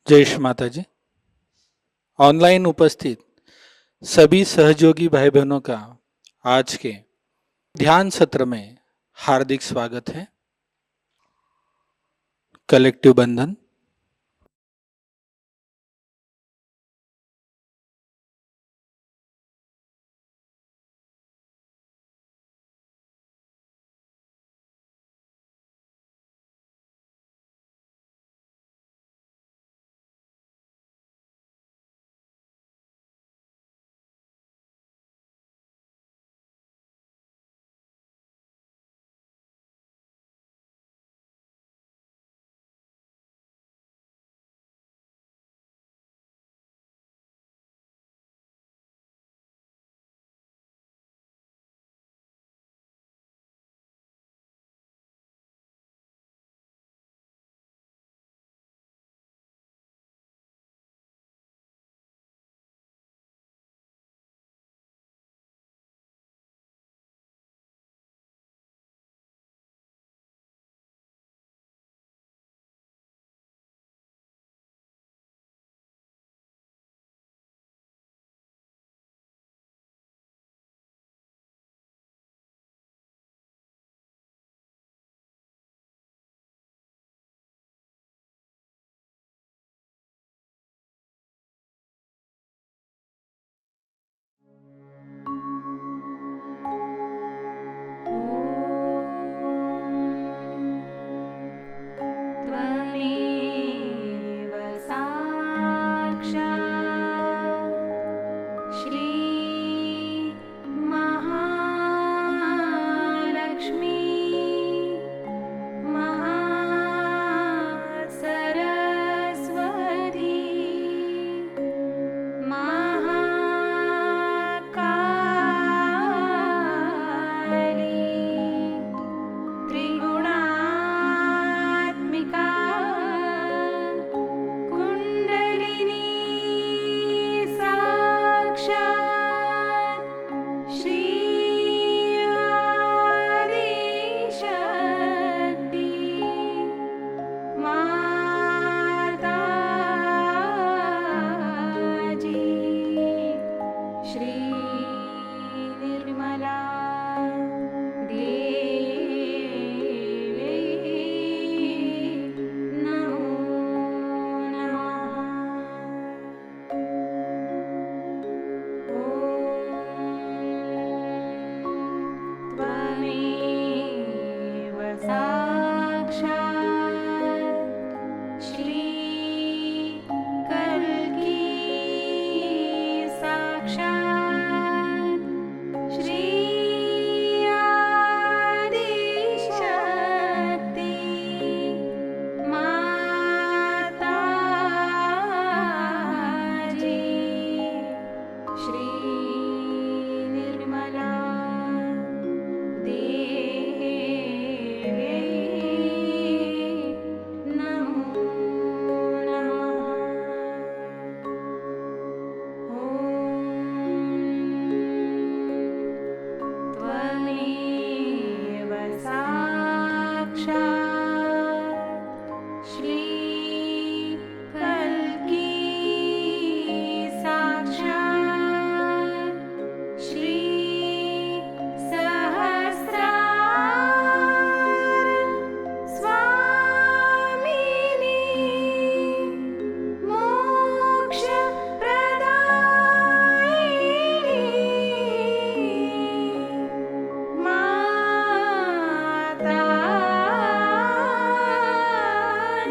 जय श्री माताजी। ऑनलाइन उपस्थित सभी सहयोगी भाई बहनों का आज के ध्यान सत्र में हार्दिक स्वागत है। कलेक्टिव बंधन।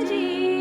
Mataji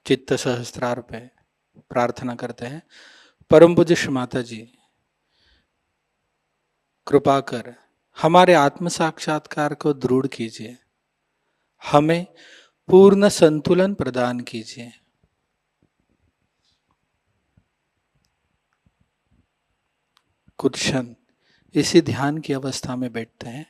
चित्त सहस्त्रार पे प्रार्थना करते हैं। परम पूज्य श्री माता जी, कृपा कर हमारे आत्म साक्षात्कार को दृढ़ कीजिए, हमें पूर्ण संतुलन प्रदान कीजिए। कुछ क्षण इसी ध्यान की अवस्था में बैठते हैं।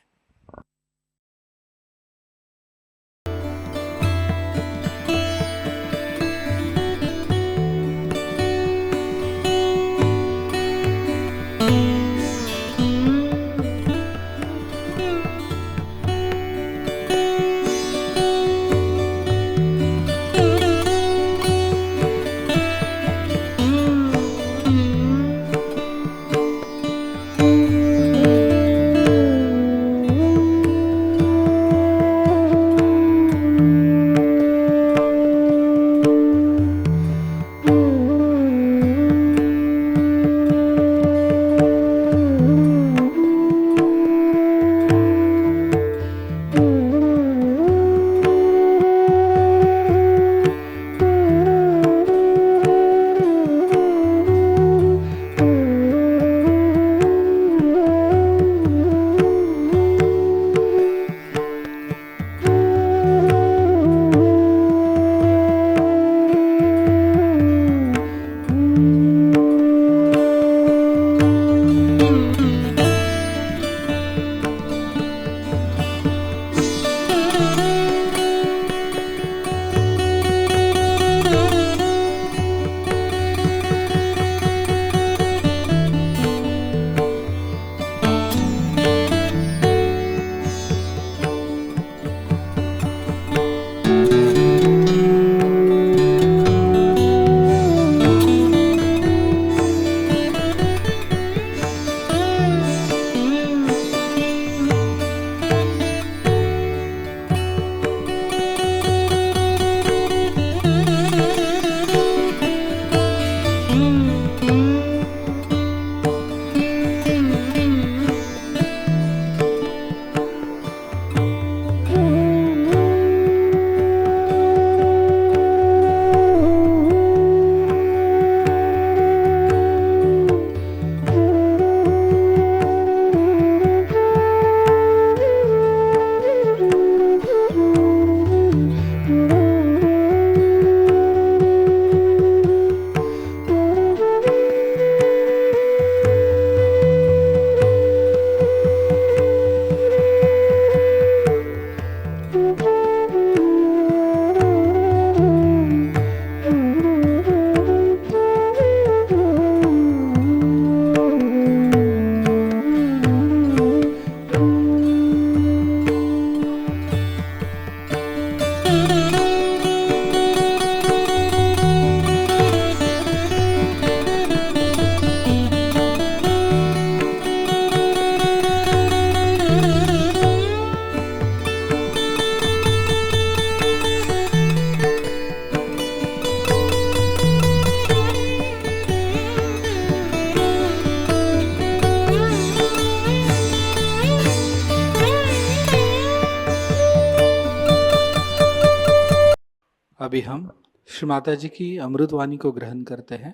अभी हम श्री माता जी की अमृत वाणी को ग्रहण करते हैं।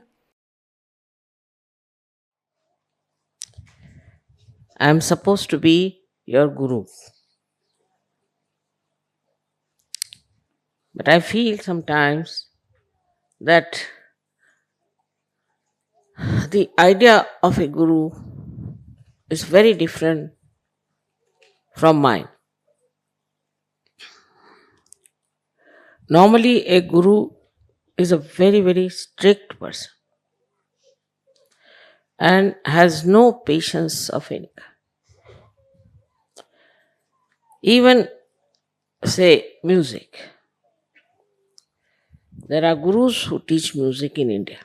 I am supposed to be your guru. But I feel sometimes that the idea of a guru is very different from mine. Normally, a guru is a very, very strict person and has no patience of any kind. Even, say, music. There are gurus who teach music in India.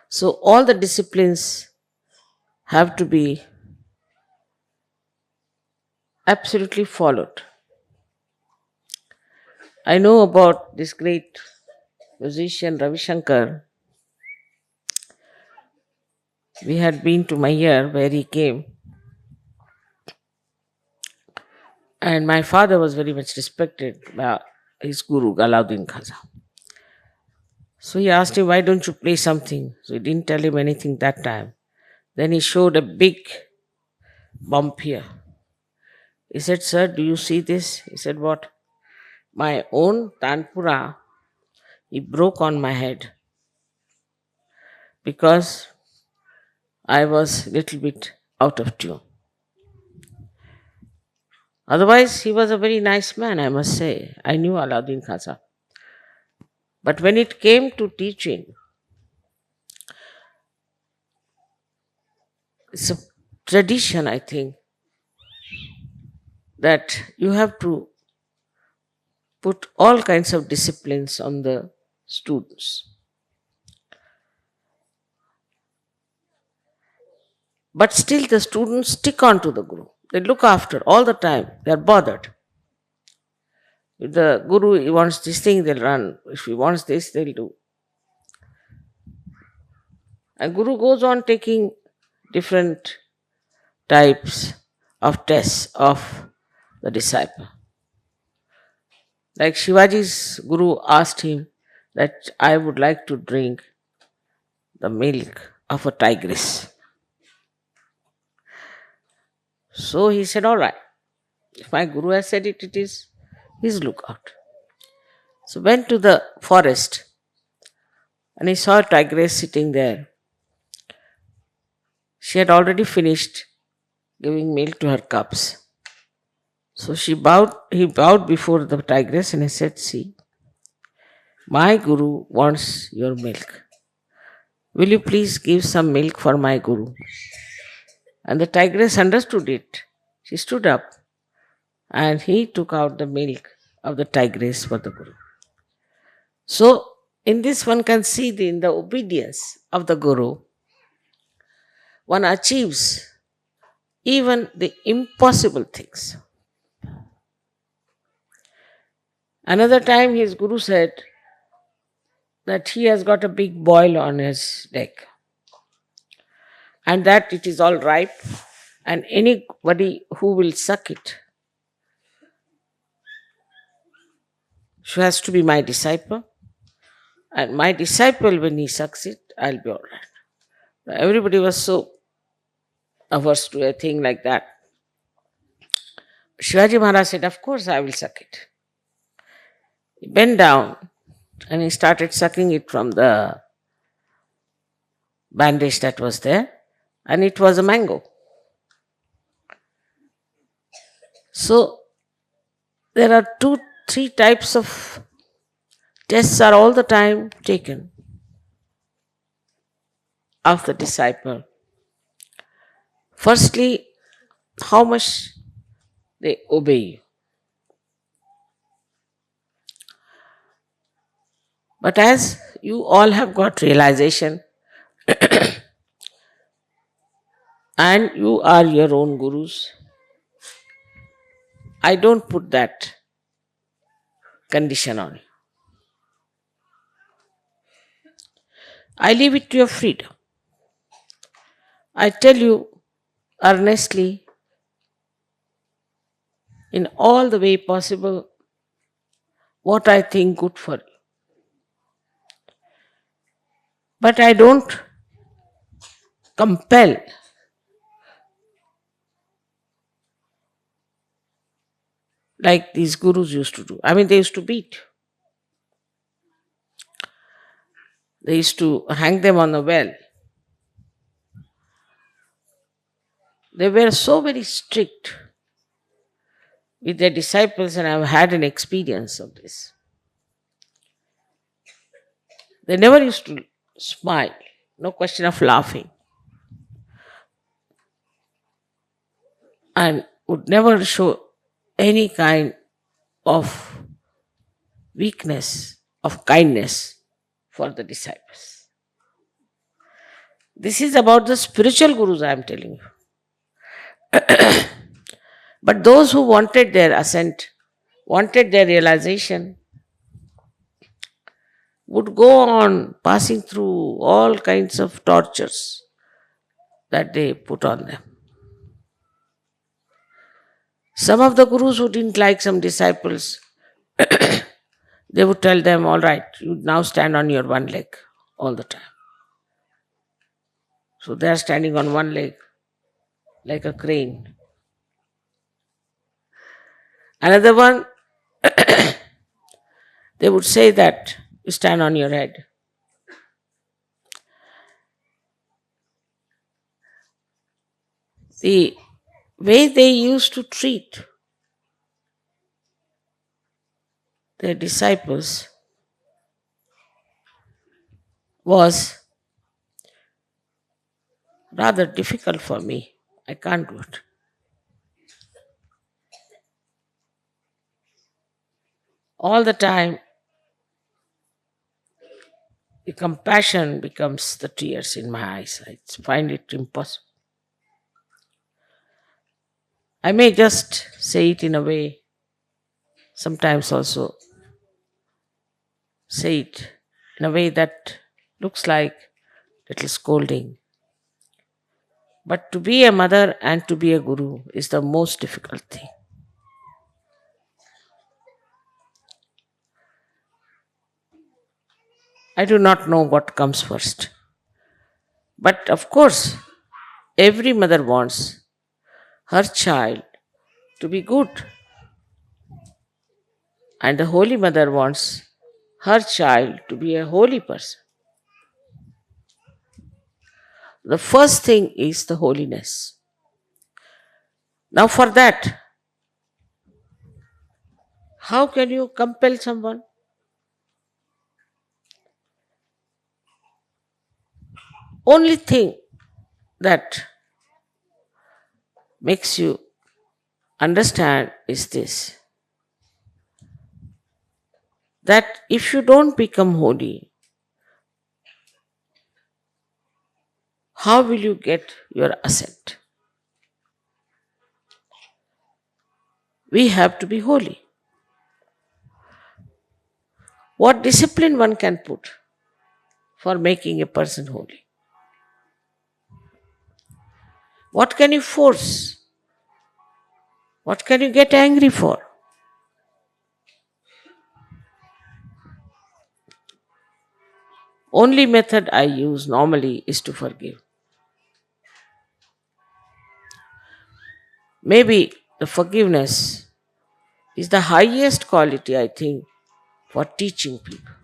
So all the disciplines have to be absolutely followed. I know about this great musician Ravi Shankar. We had been to Mayur where he came. And my father was very much respected his guru, Alauddin Khaja. So he asked him, why don't you play something? So he didn't tell him anything that time. Then he showed a big bump here. He said, sir, do you see this? He said, what? My own Tanpura, he broke on my head because I was a little bit out of tune. Otherwise, he was a very nice man, I must say. I knew Alauddin Khaja. But when it came to teaching, it's a tradition, I think, that you have to put all kinds of disciplines on the students. But still the students stick on to the Guru. They look after all the time. They are bothered. If the Guru he wants this thing, they'll run. If he wants this, they'll do. And Guru goes on taking different types of tests of the disciple. Like Shivaji's Guru asked him that I would like to drink the milk of a tigress. So he said, all right, if my Guru has said it, it is his lookout. So went to the forest and he saw a tigress sitting there. She had already finished giving milk to her cubs. So he bowed before the tigress and he said, see, my Guru wants your milk. Will you please give some milk for my Guru? And the tigress understood it. She stood up and he took out the milk of the tigress for the Guru. So, in this one can see in the obedience of the Guru, one achieves even the impossible things. Another time his Guru said that he has got a big boil on his leg and that it is all ripe and anybody who will suck it has to be my disciple, and my disciple when he sucks it, I'll be all right. Everybody was so averse to a thing like that. Shivaji Maharaj said, of course I will suck it. He bent down and he started sucking it from the bandage that was there, and it was a mango. So there are 2-3 types of tests are all the time taken of the disciple. Firstly, how much they obey you. But as you all have got realization and you are your own gurus, I don't put that condition on you. I leave it to your freedom. I tell you earnestly, in all the way possible, what I think good for you. But I don't compel. Like these gurus used to do. I mean, they used to beat. They used to hang them on the well. They were so very strict with their disciples, and I've had an experience of this. They never used to smile, no question of laughing, and would never show any kind of weakness, of kindness for the disciples. This is about the spiritual gurus I am telling you. But those who wanted their ascent, wanted their realization, would go on passing through all kinds of tortures that they put on them. Some of the gurus who didn't like some disciples they would tell them, all right, you now stand on your one leg all the time. So they are standing on one leg like a crane. Another one, they would say that you stand on your head. The way they used to treat their disciples was rather difficult for me. I can't do it. All the time, the compassion becomes the tears in my eyes. I find it impossible. I may just say it in a way, sometimes also say it in a way that looks like little scolding. But to be a mother and to be a guru is the most difficult thing. I do not know what comes first. But of course, every mother wants her child to be good. And the Holy Mother wants her child to be a holy person. The first thing is the holiness. Now, for that, how can you compel someone? Only thing that makes you understand is this, that if you don't become holy, how will you get your ascent? We have to be holy. What discipline one can put for making a person holy? What can you force? What can you get angry for? Only method I use normally is to forgive. Maybe the forgiveness is the highest quality, I think, for teaching people.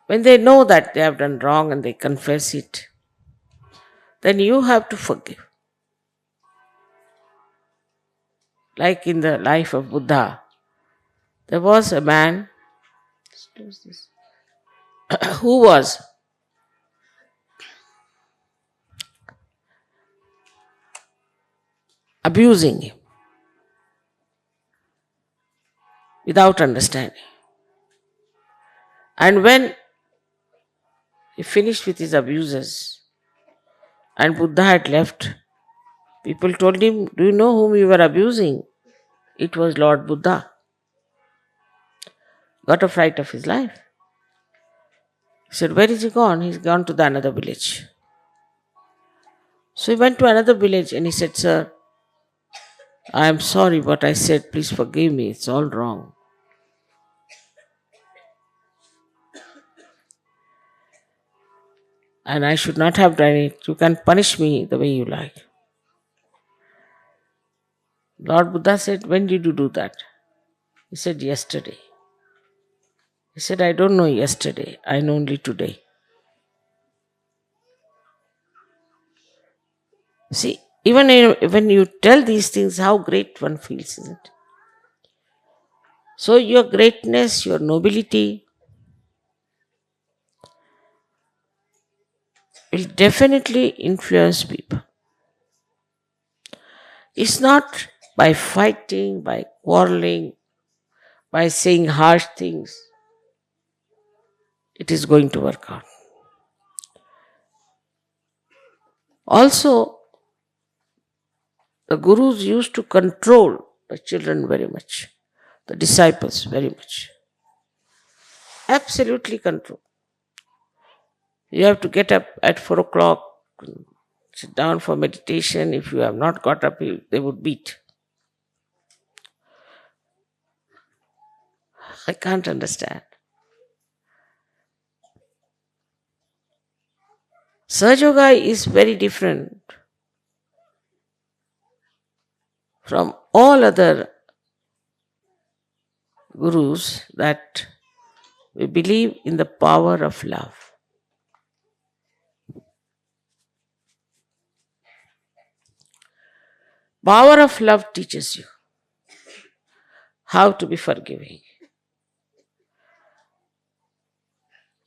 When they know that they have done wrong and they confess it, then you have to forgive. Like in the life of Buddha, there was a man who was abusing him without understanding. And when he finished with his abuses and Buddha had left, people told him, do you know whom you were abusing? It was Lord Buddha. Got a fright of his life. He said, where is he gone? He's gone to the another village. So he went to another village and he said, sir, I am sorry what I said. Please forgive me. It's all wrong. And I should not have done it. You can punish me the way you like. Lord Buddha said, when did you do that? He said, yesterday. He said, I don't know yesterday. I know only today. See, even when you tell these things, how great one feels, isn't it? So your greatness, your nobility will definitely influence people. It's not by fighting, by quarreling, by saying harsh things, it is going to work out. Also, the gurus used to control the children very much, the disciples very much. Absolutely control. You have to get up at 4 o'clock, sit down for meditation. If you have not got up, they would beat. I can't understand. Sahajayoga is very different from all other gurus that we believe in the power of love. Power of love teaches you how to be forgiving.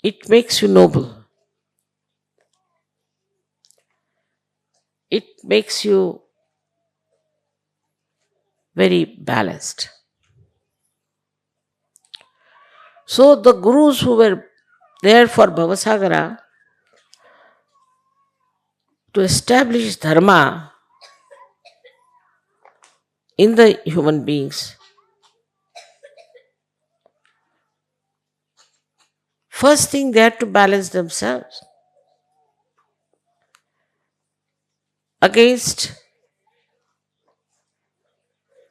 It makes you noble. It makes you very balanced. So the gurus who were there for Bhavasagara to establish dharma in the human beings, first thing they had to balance themselves against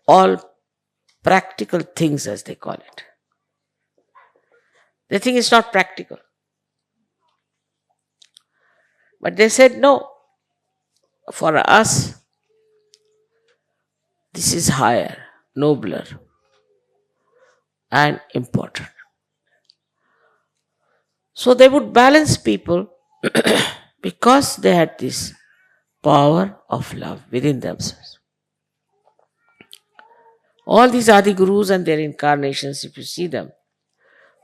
all practical things, as they call it. They think it's not practical. But they said, no, for us, this is higher, nobler, and important. So they would balance people because they had this power of love within themselves. All these Adi Gurus and their incarnations, if you see them,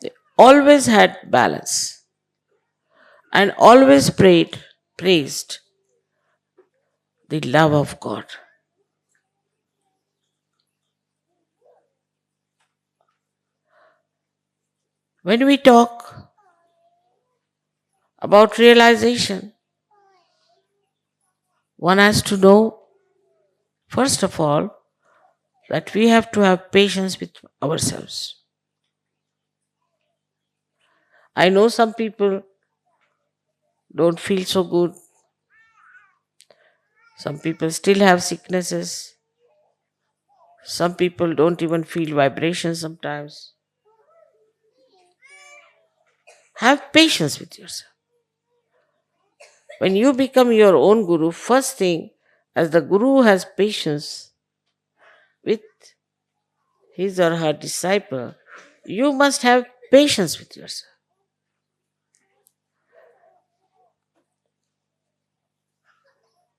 they always had balance and always praised the love of God. When we talk about realization, one has to know, first of all, that we have to have patience with ourselves. I know some people don't feel so good. Some people still have sicknesses. Some people don't even feel vibrations sometimes. Have patience with yourself. When you become your own guru, first thing, as the guru has patience with his or her disciple, you must have patience with yourself.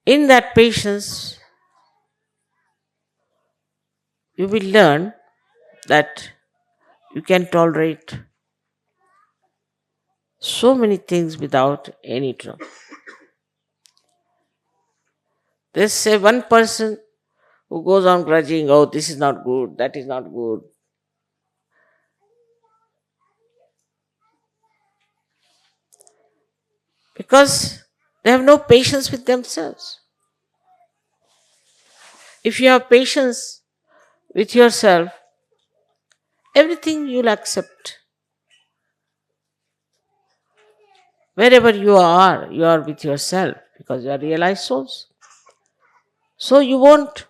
In that patience, you will learn that you can tolerate so many things without any trouble. There's say one person who goes on grudging, oh, this is not good, that is not good. Because they have no patience with themselves. If you have patience with yourself, everything you'll accept. Wherever you are with yourself because you are realized souls. So you won't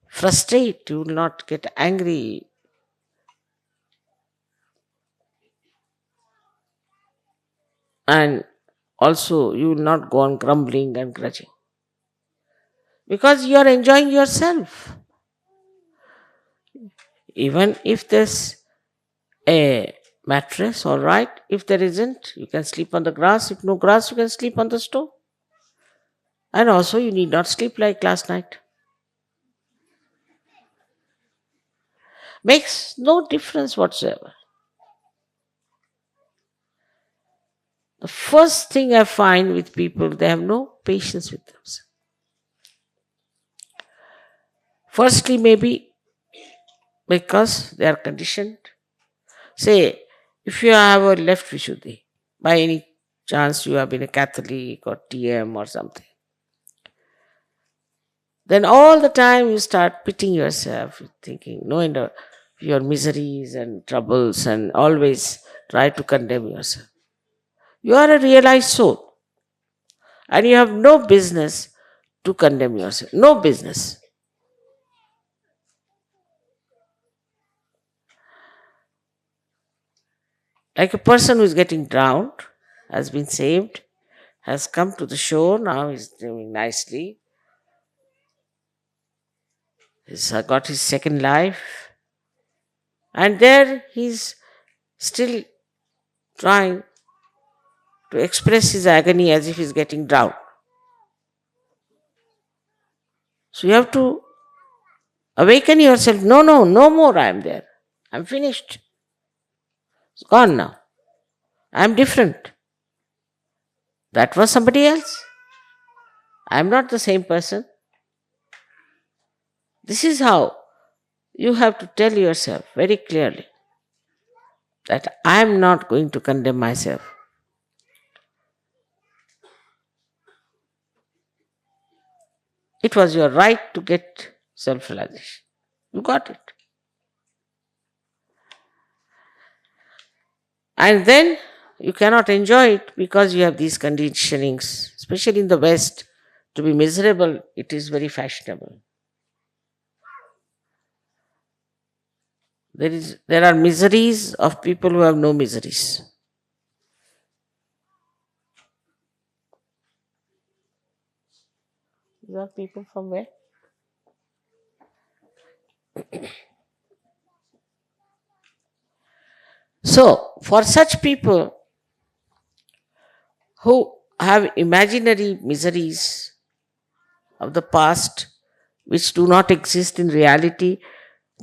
frustrate, you will not get angry. And also you will not go on grumbling and grudging. Because you are enjoying yourself. Even if there's a mattress, all right. If there isn't, you can sleep on the grass. If no grass, you can sleep on the stove. And also, you need not sleep like last night. Makes no difference whatsoever. The first thing I find with people, they have no patience with themselves. Firstly, maybe because they are conditioned. Say, if you have a left Vishuddhi, by any chance you have been a Catholic or TM or something, then all the time you start pitying yourself, thinking, knowing your miseries and troubles, and always try to condemn yourself. You are a realized soul, and you have no business to condemn yourself. No business. Like a person who is getting drowned, has been saved, has come to the shore, now he's doing nicely, he's got his second life, and there he's still trying to express his agony as if he's getting drowned. So you have to awaken yourself. No, no, no more I am there. I'm finished. It's gone now. I'm different. That was somebody else. I'm not the same person. This is how you have to tell yourself very clearly that I am not going to condemn myself. It was your right to get self realization. You got it. And then you cannot enjoy it because you have these conditionings, especially in the West. To be miserable, it is very fashionable. There are miseries of people who have no miseries. These are people from where? So, for such people who have imaginary miseries of the past which do not exist in reality,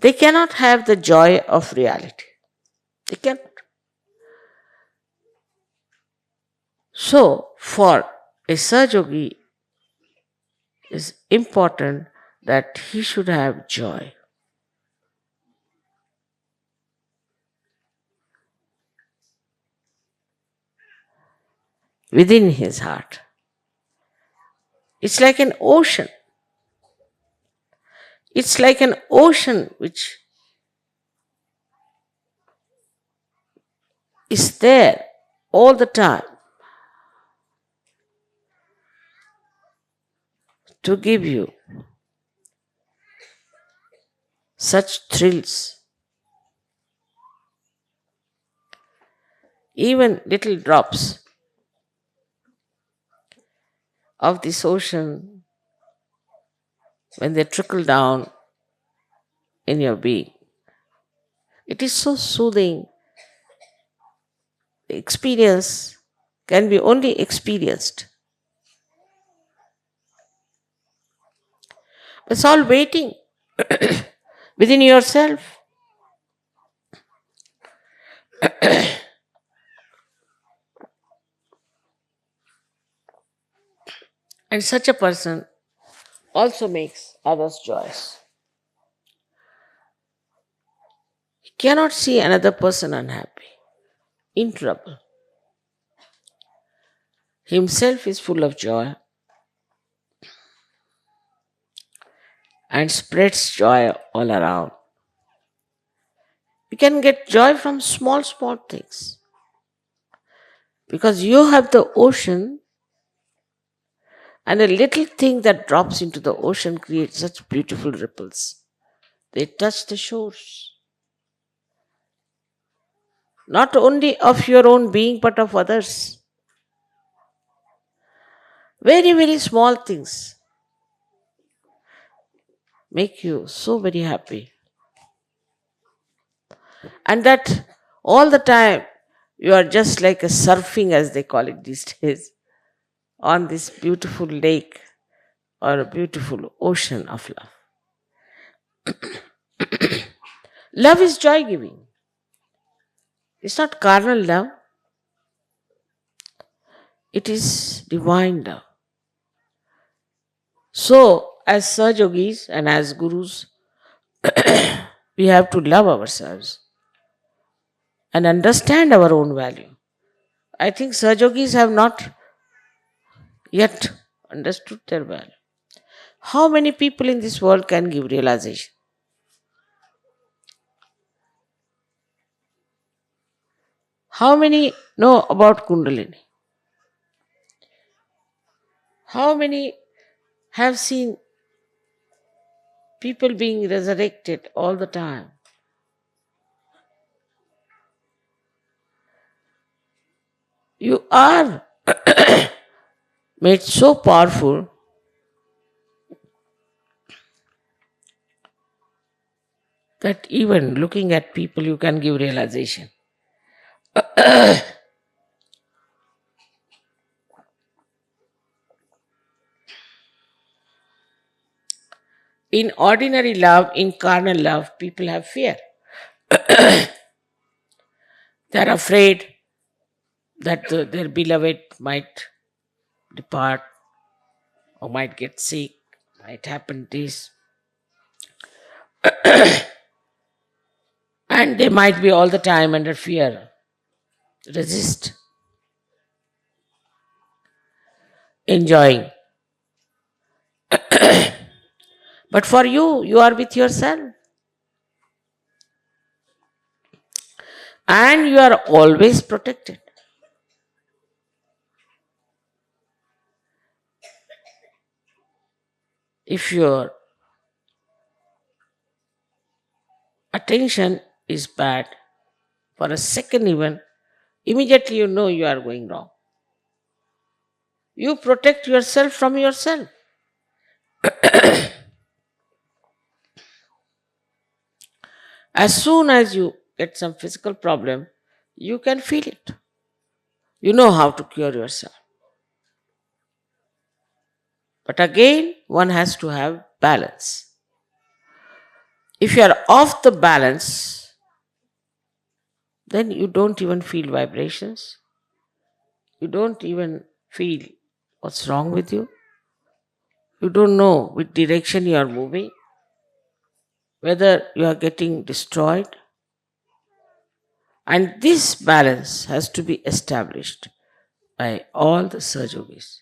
they cannot have the joy of reality. They cannot. So, for a Sahajogi, it is important that he should have joy. Within his heart. It's like an ocean. It's like an ocean which is there all the time to give you such thrills. Even little drops of this ocean, when they trickle down in your being, it is so soothing. The experience can be only experienced. It's all waiting within yourself. And such a person also makes others joyous. He cannot see another person unhappy, in trouble. Himself is full of joy and spreads joy all around. You can get joy from small, small things. Because you have the ocean, and a little thing that drops into the ocean creates such beautiful ripples. They touch the shores. Not only of your own being, but of others. Very, very small things make you so very happy. And that all the time you are just like a surfing, as they call it these days, on this beautiful lake or a beautiful ocean of love. Love is joy giving. It's not carnal love, it is divine love. So, as Sahajogis and as Gurus, we have to love ourselves and understand our own value. I think Sahajogis have not yet understood their value. How many people in this world can give realization? How many know about Kundalini? How many have seen people being resurrected all the time? You are made so powerful that even looking at people you can give realization. In ordinary love, in carnal love, people have fear. They are afraid that their beloved might depart or might get sick, might happen this, and they might be all the time under fear. Resist enjoying. But for you, you are with yourself and you are always protected. If your attention is bad for a second, even immediately you know you are going wrong. You protect yourself from yourself. As soon as you get some physical problem, you can feel it. You know how to cure yourself. But again, one has to have balance. If you are off the balance, then you don't even feel vibrations. You don't even feel what's wrong with you. You don't know which direction you are moving, whether you are getting destroyed. And this balance has to be established by all the Sahajogis.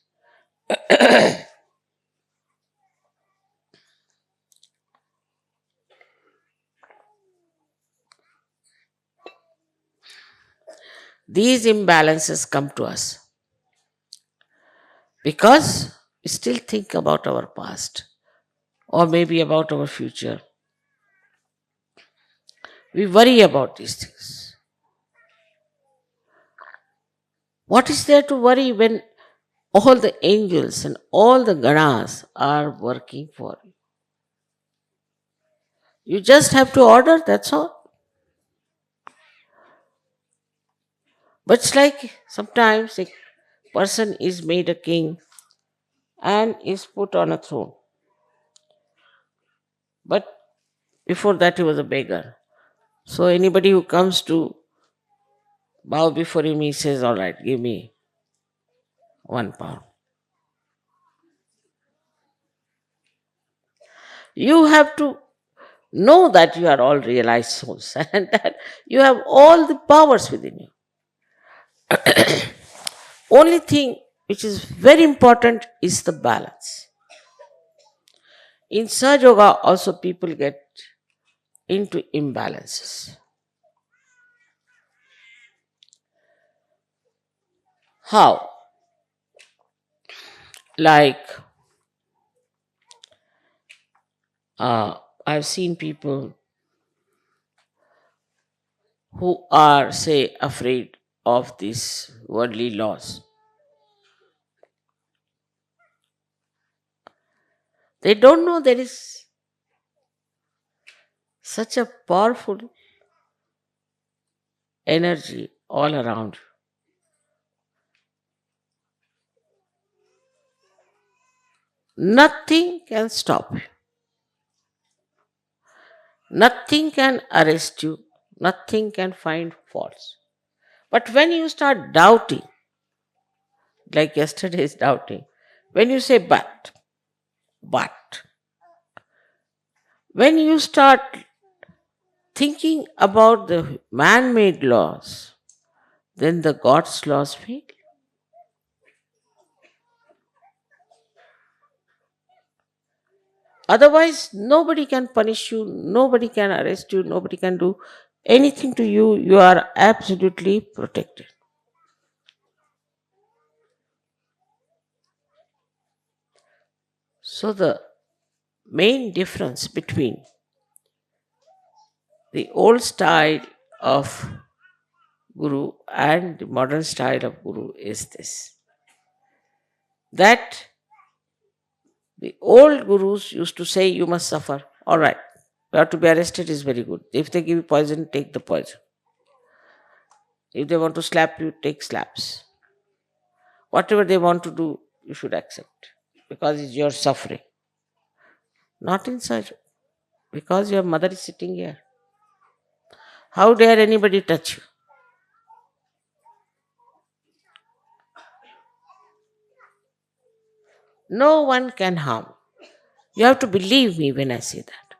These imbalances come to us because we still think about our past or maybe about our future. We worry about these things. What is there to worry when all the angels and all the ganas are working for you? You just have to order, that's all. But it's like sometimes a person is made a king and is put on a throne. But before that, he was a beggar. So anybody who comes to bow before him, he says, all right, give me £1. You have to know that you are all realized souls and that you have all the powers within you. Only thing which is very important is the balance. In Sahaja Yoga, also people get into imbalances. How? Like, I've seen people who are, say, afraid of these worldly laws. They don't know there is such a powerful energy all around. Nothing can stop you. Nothing can arrest you. Nothing can find faults. But when you start doubting, like yesterday's doubting, when you say but, when you start thinking about the man made laws, then the God's laws fail. Otherwise, nobody can punish you, nobody can arrest you, nobody can do anything to you. You are absolutely protected. So, the main difference between the old style of Guru and the modern style of Guru is this, that the old Gurus used to say you must suffer. All right, you have to be arrested is very good. If they give you poison, take the poison. If they want to slap you, take slaps. Whatever they want to do, you should accept because it's your suffering. Not inside, because your mother is sitting here. How dare anybody touch you? No one can harm. You have to believe me when I say that.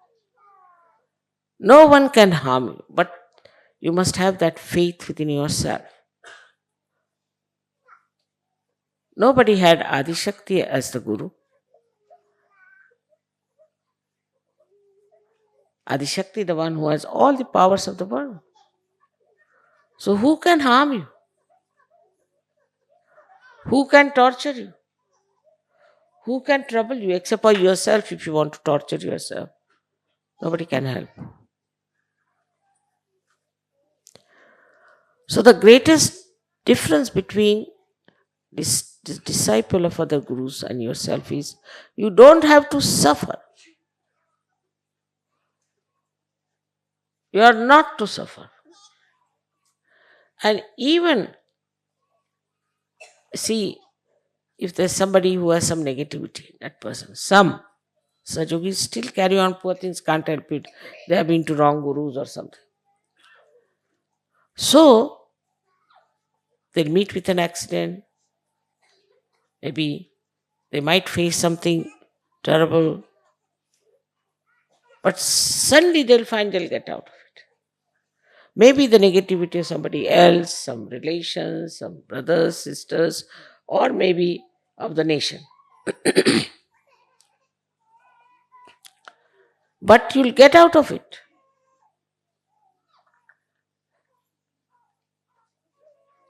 No one can harm you, but you must have that faith within yourself. Nobody had Adi Shakti as the Guru. Adi Shakti, the one who has all the powers of the world. So who can harm you? Who can torture you? Who can trouble you except for yourself if you want to torture yourself? Nobody can help. So the greatest difference between this disciple of other gurus and yourself is you don't have to suffer. You are not to suffer. And even see, if there's somebody who has some negativity, that person, some Sajogis still carry on, poor things can't help it. They have been to wrong gurus or something. So they'll meet with an accident. Maybe they might face something terrible. But suddenly they'll find they'll get out of it. Maybe the negativity of somebody else, some relations, some brothers, sisters, or maybe of the nation. But you'll get out of it.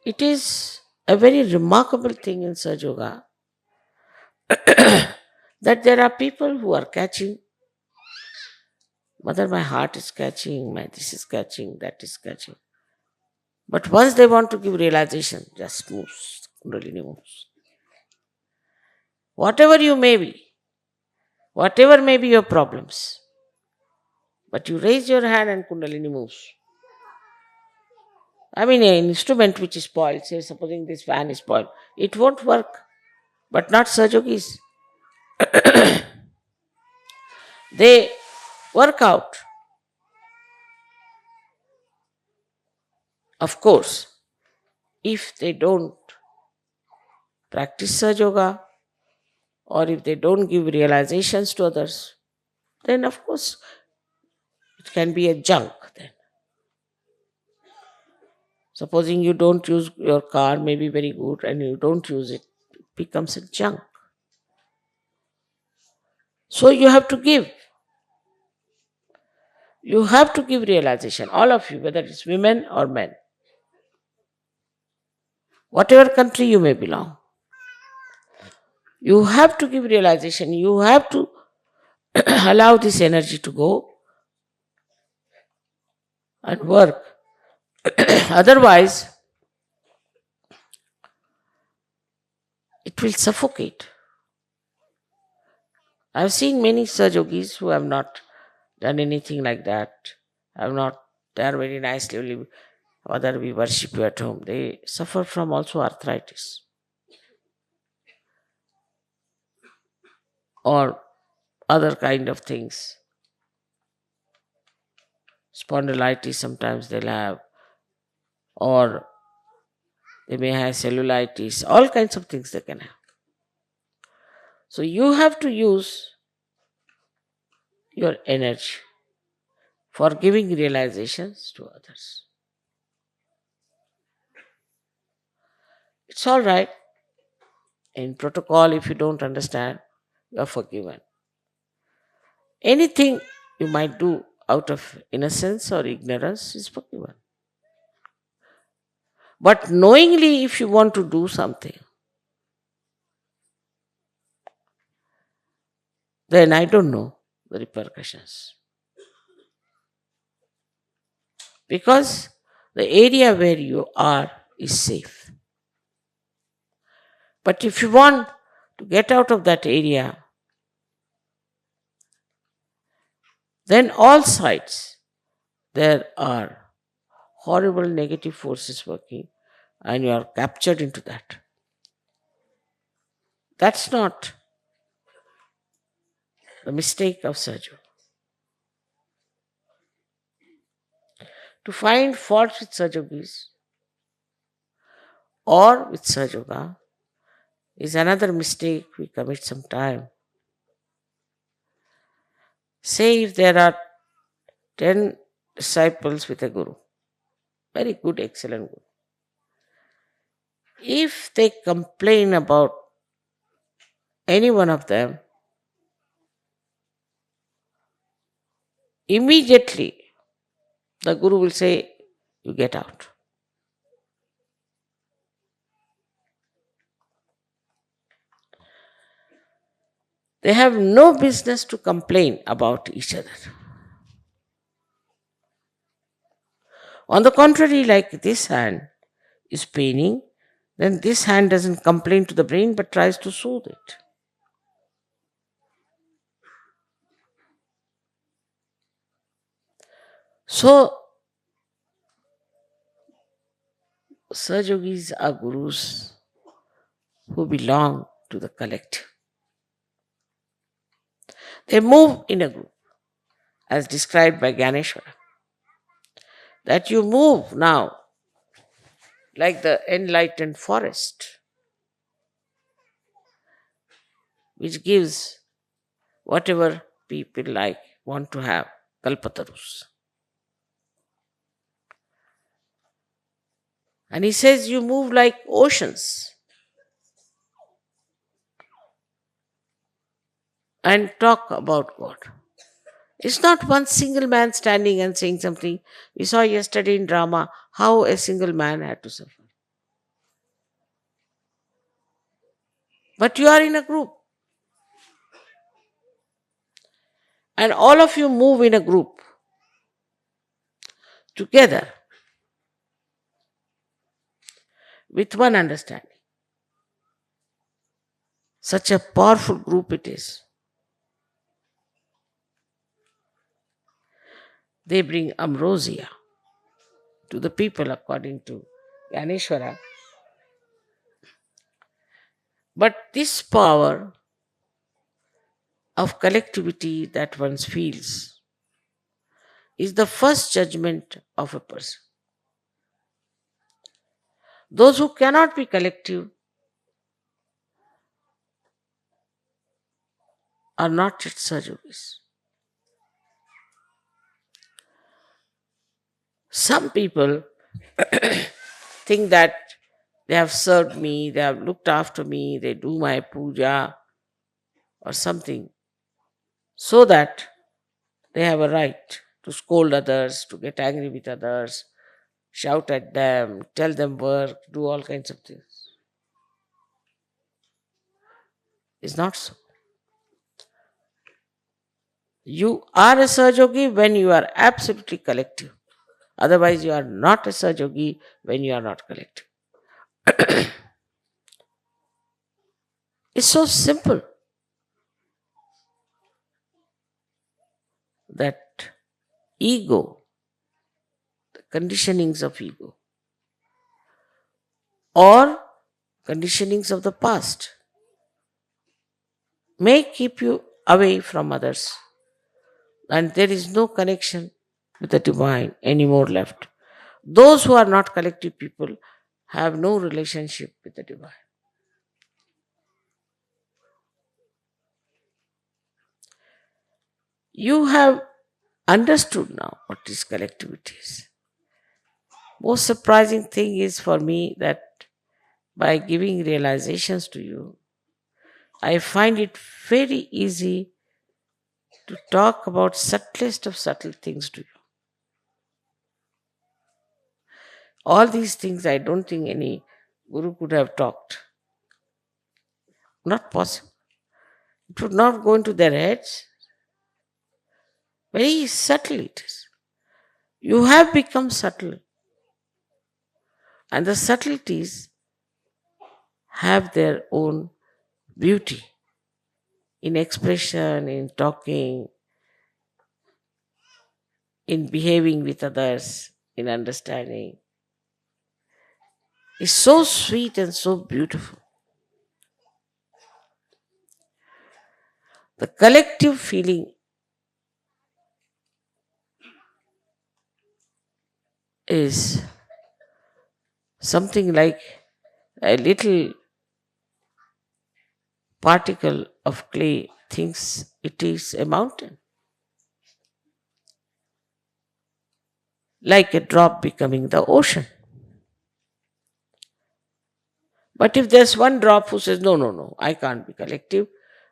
It is a very remarkable thing in Sahaja Yoga that there are people who are catching, Mother, my heart is catching, my this is catching, that is catching. But once they want to give realization, just moves, Kundalini moves. Whatever you may be, whatever may be your problems, but you raise your hand and Kundalini moves. I mean, an instrument which is spoiled, say supposing this fan is spoiled, it won't work. But not Sahajogis. They work out. Of course, if they don't practice Sahaja Yoga or if they don't give realizations to others, then of course it can be a junk then. Supposing you don't use your car, may be very good, and you don't use it, it becomes a junk. So you have to give. You have to give realization, all of you, whether it's women or men. Whatever country you may belong, you have to give realization. You have to allow this energy to go and work. Otherwise, it will suffocate. I've seen many Sahajogis who have not done anything like that, they are very nicely live. Whether we worship you at home, they suffer from also arthritis or other kind of things. Spondylitis sometimes they'll have, or they may have cellulitis, all kinds of things they can have. So you have to use your energy for giving realizations to others. It's all right. In protocol, if you don't understand, you are forgiven. Anything you might do out of innocence or ignorance is forgiven. But knowingly, if you want to do something, then I don't know the repercussions. Because the area where you are is safe. But if you want to get out of that area, then all sides there are horrible negative forces working and you are captured into that. That's not the mistake of Sahaja. To find fault with Sahajogis or with Sahaja is another mistake we commit sometime. Say if there are 10 disciples with a guru, very good, excellent guru. If they complain about any one of them, immediately the guru will say, you get out. They have no business to complain about each other. On the contrary, like this hand is paining, then this hand doesn't complain to the brain but tries to soothe it. So, Sahajogis are gurus who belong to the collective. They move in a group, as described by Ganeshwara. That you move now like the enlightened forest, which gives whatever people like, want to have, kalpatarus. And he says you move like oceans and talk about God. It's not one single man standing and saying something. We saw yesterday in drama how a single man had to suffer. But you are in a group. And all of you move in a group together with one understanding. Such a powerful group it is. They bring ambrosia to the people according to Ganeshwara. But this power of collectivity that one feels is the first judgment of a person. Those who cannot be collective are not yet Sahajogis. Some people think that they have served me, they have looked after me, they do my puja or something, so that they have a right to scold others, to get angry with others, shout at them, tell them work, do all kinds of things. It's not so. You are a Sahajogi when you are absolutely collective. Otherwise, you are not a Sahajogi when you are not collective. It's so simple that ego, the conditionings of ego, or conditionings of the past may keep you away from others, and there is no connection with the divine anymore left. Those who are not collective people have no relationship with the divine. You have understood now what is collectivity is. Most surprising thing is for me that by giving realizations to you, I find it very easy to talk about subtlest of subtle things to you. All these things I don't think any guru could have talked. Not possible. It would not go into their heads. Very subtle it is. You have become subtle And the subtleties have their own beauty in expression, in talking, in behaving with others, in understanding. It's so sweet and so beautiful. The collective feeling is something like a little particle of clay thinks it is a mountain, like a drop becoming the ocean. But if there's one drop who says, no, no, no, I can't be collective,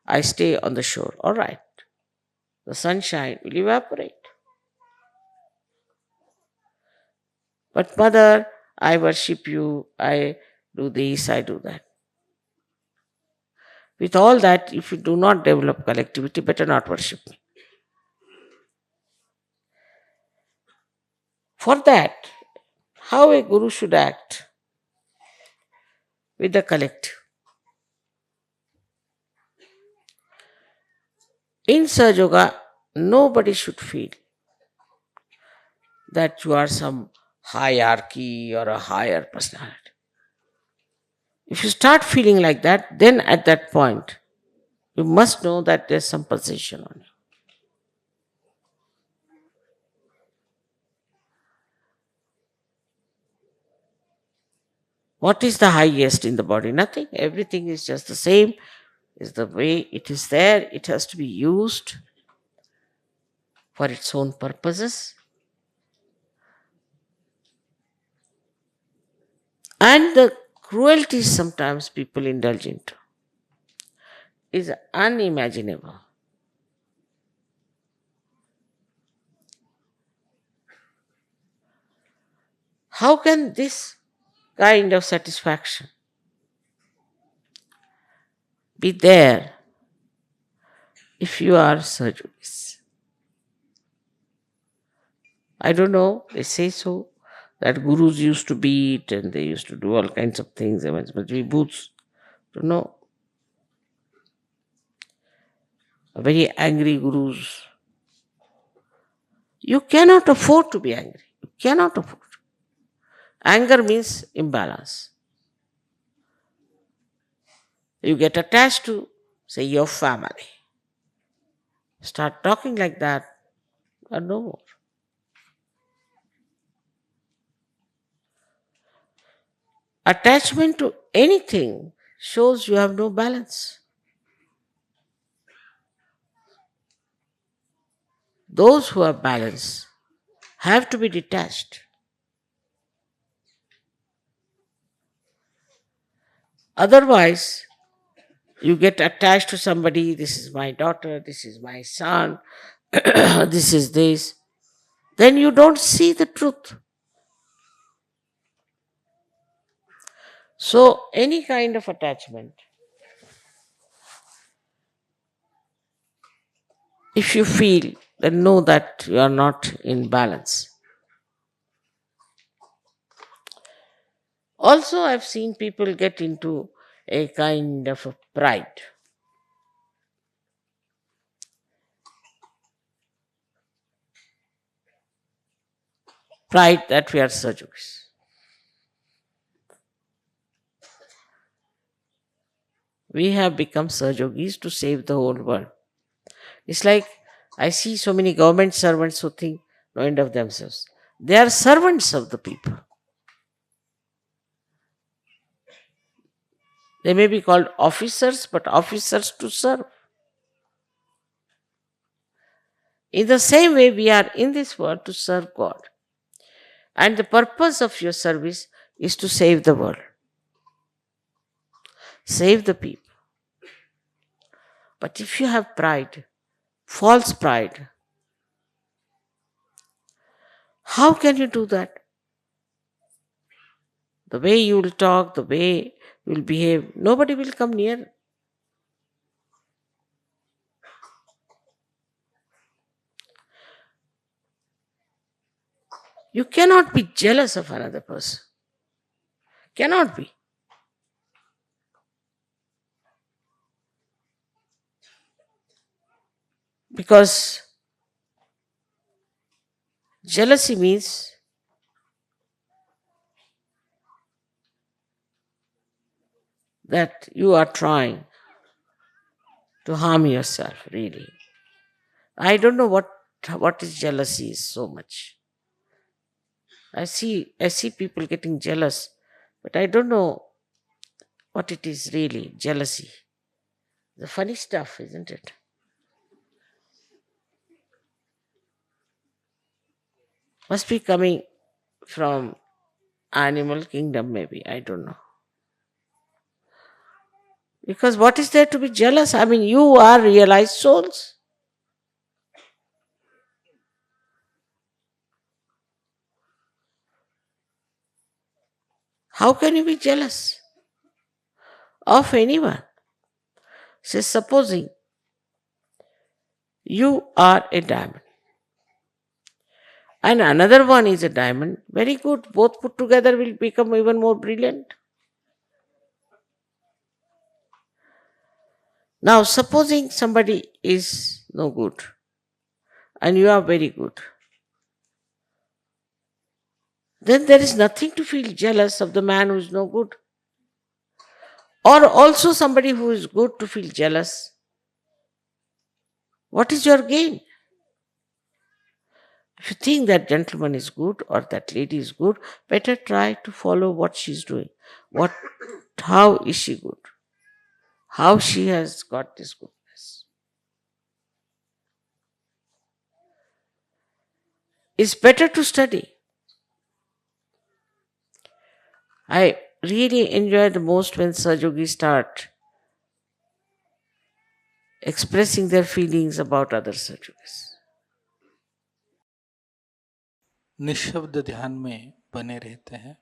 I stay on the shore, all right, the sunshine will evaporate. But mother, I worship you, I do this, I do that. With all that, if you do not develop collectivity, better not worship me. For that, how a guru should act with the collective. In Sahajayoga, nobody should feel that you are some hierarchy or a higher personality. If you start feeling like that, then at that point, you must know that there's some possession on you. What is the highest in the body? Nothing. Everything is just the same. Is the way it is there. It has to be used for its own purposes. And the cruelties sometimes people indulge into is unimaginable. How can this kind of satisfaction be there if you are Sahajogis? I don't know, they say so, that gurus used to beat and they used to do all kinds of things, they must be boots. Don't know. Very angry gurus. You cannot afford to be angry. You cannot afford. Anger means imbalance. You get attached to, say, your family. Start talking like that, or no more. Attachment to anything shows you have no balance. Those who are balanced have to be detached. Otherwise, you get attached to somebody, this is my daughter, this is my son, this is this. Then you don't see the truth. So, any kind of attachment, if you feel, then know that you are not in balance. Also, I've seen people get into a kind of a pride. Pride that we are Sahajogis. We have become Sahajogis to save the whole world. It's like I see so many government servants who think no end of themselves. They are servants of the people. They may be called officers, but officers to serve. In the same way, we are in this world to serve God. And the purpose of your service is to save the world, save the people. But if you have pride, false pride, how can you do that? The way you will talk, the way you will behave, nobody will come near. You cannot be jealous of another person. Cannot be. Because jealousy means that you are trying to harm yourself, really. I don't know what is jealousy is so much. I see people getting jealous, but I don't know what it is really, jealousy. The funny stuff, isn't it? Must be coming from animal kingdom, maybe. I don't know. Because what is there to be jealous? I mean, you are realized souls. How can you be jealous of anyone? Say, supposing you are a diamond and another one is a diamond, very good. Both put together will become even more brilliant. Now, supposing somebody is no good and you are very good, then there is nothing to feel jealous of the man who is no good. Or also somebody who is good to feel jealous. What is your gain? If you think that gentleman is good or that lady is good, better try to follow what she is doing. How is she good? How she has got this goodness. It's better to study. I really enjoy the most when Sahajogis start expressing their feelings about other Sahajogis. निशब्द ध्यान में बने रहते हैं।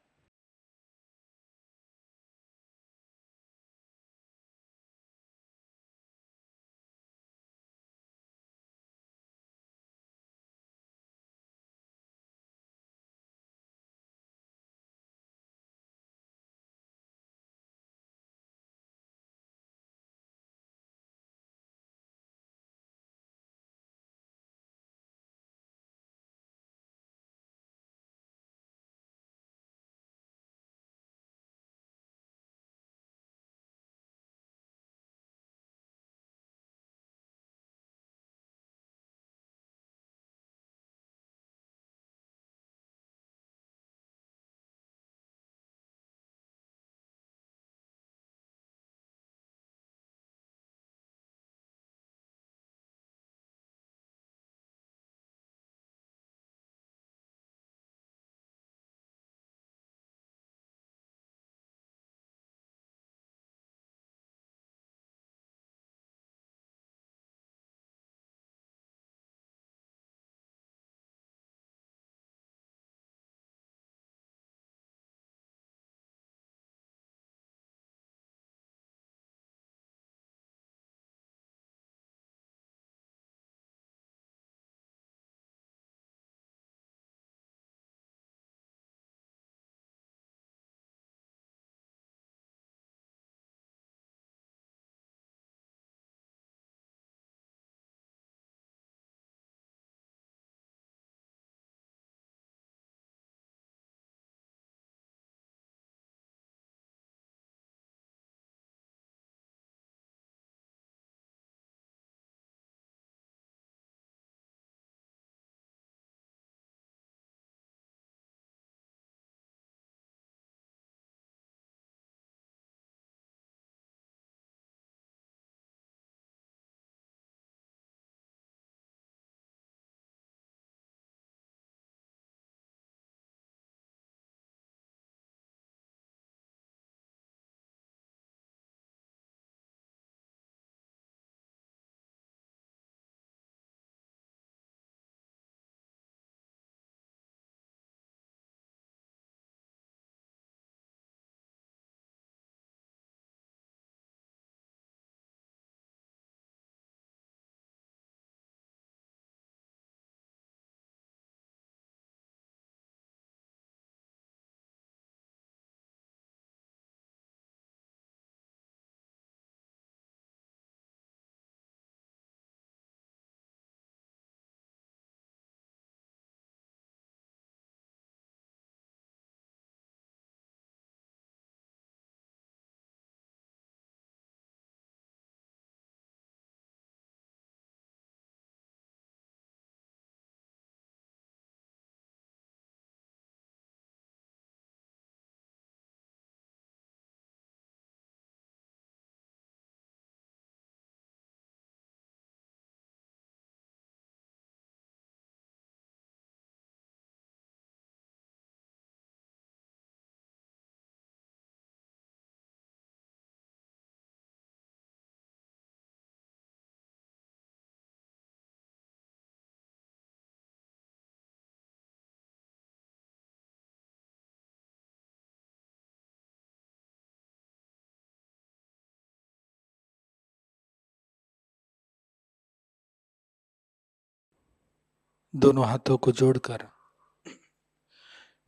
दोनों हाथों को जोड़कर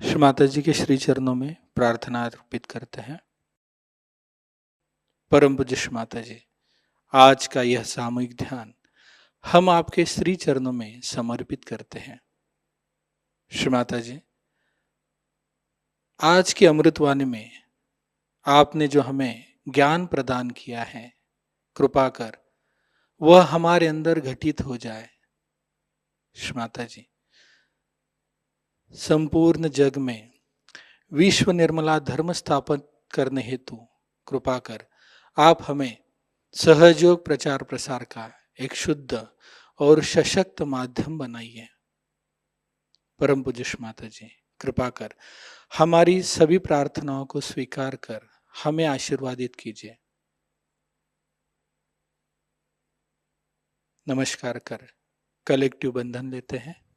श्री माता जी के श्री चरणों में प्रार्थना अर्पित करते हैं। परम पूज्य श्री माता जी, आज का यह सामूहिक ध्यान हम आपके श्री चरणों में समर्पित करते हैं। श्री माता जी, आज की अमृतवाणी में आपने जो हमें ज्ञान प्रदान किया है, कृपा कर वह हमारे अंदर घटित हो जाए। श्री माता जी, संपूर्ण जग में विश्व निर्मला धर्म स्थापन करने हेतु कृपा कर आप हमें सहयोग प्रचार प्रसार का एक शुद्ध और सशक्त माध्यम बनाइए। परम पूज्य श्री माता जी, कृपा कर हमारी सभी प्रार्थनाओं को स्वीकार कर हमें आशीर्वादित कीजिए। नमस्कार कर कलेक्टिव बंधन लेते हैं।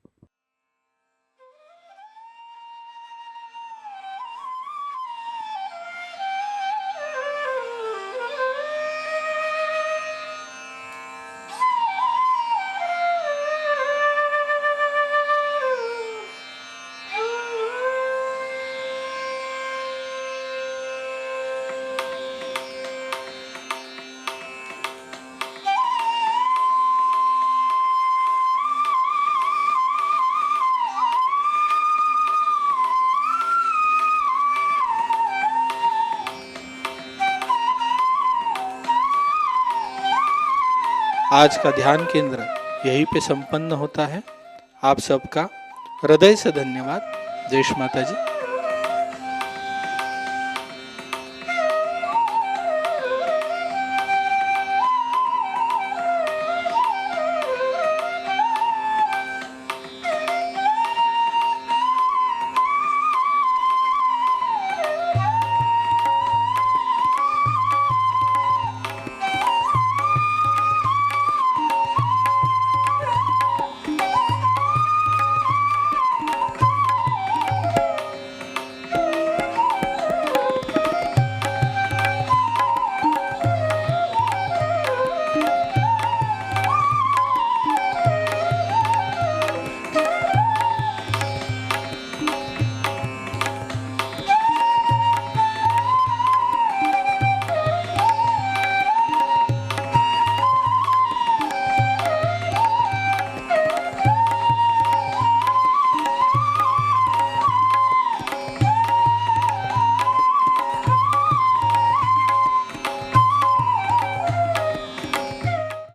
आज का ध्यान केंद्र यहीं पे संपन्न होता है। आप सबका हृदय से धन्यवाद। जय श्री माता जी।